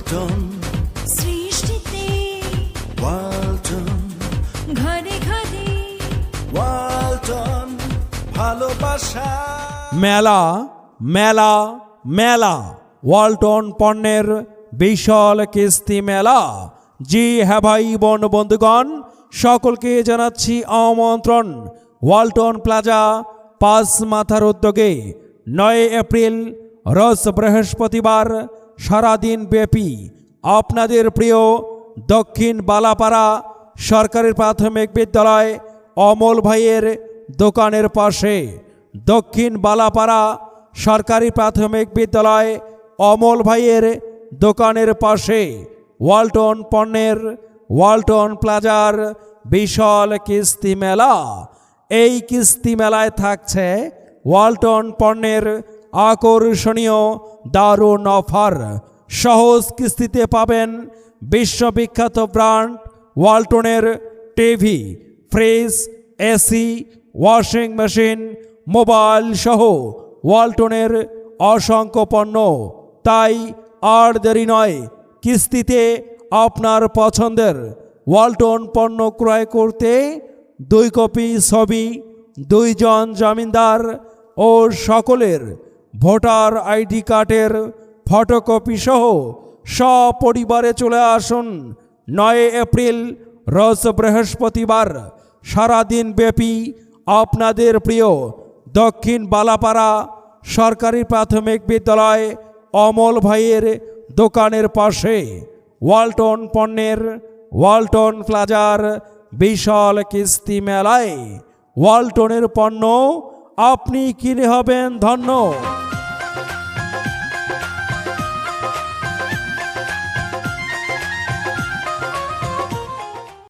ওয়ালটন সৃষ্টিতে ওয়ালটন ঘরে ঘরে ওয়ালটন ভালোবাসা। মেলা মেলা মেলা ওয়ালটন পণ্যের বিশাল কিস্তি মেলা। জি হ্যাঁ ভাই বোন বন্ধুগণ, সকলকে জানাচ্ছি আমন্ত্রণ। ওয়ালটন প্লাজা 5 মাথার উদ্যোগে 9 এপ্রিল রোজ বৃহস্পতিবার সারাদিন ব্যাপী আপনাদের প্রিয় দক্ষিণ বালাপাড়া সরকারি প্রাথমিক বিদ্যালয় অমল ভাইয়ের দোকানের পাশে, দক্ষিণ বালাপাড়া সরকারি প্রাথমিক বিদ্যালয় অমল ভাইয়ের দোকানের পাশে ওয়ালটন পণ্যের ওয়ালটন প্লাজার বিশাল কিস্তি মেলা। এই কিস্তি মেলায় থাকছে ওয়ালটন পণ্যের আকর্ষণীয় দারুণ অফার। সহজ কিস্তিতে পাবেন বিশ্ববিখ্যাত ব্র্যান্ড ওয়ালটনের TV, fridge, AC, washing machine, mobile সহ ওয়ালটনের অসংখ্য পণ্য। তাই আর দেরি নয়, কিস্তিতে আপনার পছন্দের ওয়ালটন পণ্য ক্রয় করতে 2 কপি ছবি, 2 জন জামিনদার ও সকলের ভোটার আইডি কার্ডের ফটোকপি সহ সপরিবারে চলে আসুন 9 এপ্রিল রোজ বৃহস্পতিবার সারাদিন ব্যাপী আপনাদের প্রিয় দক্ষিণ বালাপাড়া সরকারি প্রাথমিক বিদ্যালয় অমল ভাইয়ের দোকানের পাশে ওয়ালটন পণ্যের ওয়ালটন প্লাজার বিশাল কিস্তি মেলায়। ওয়ালটনের পণ্য আপনি কিনে হবেন ধন্য।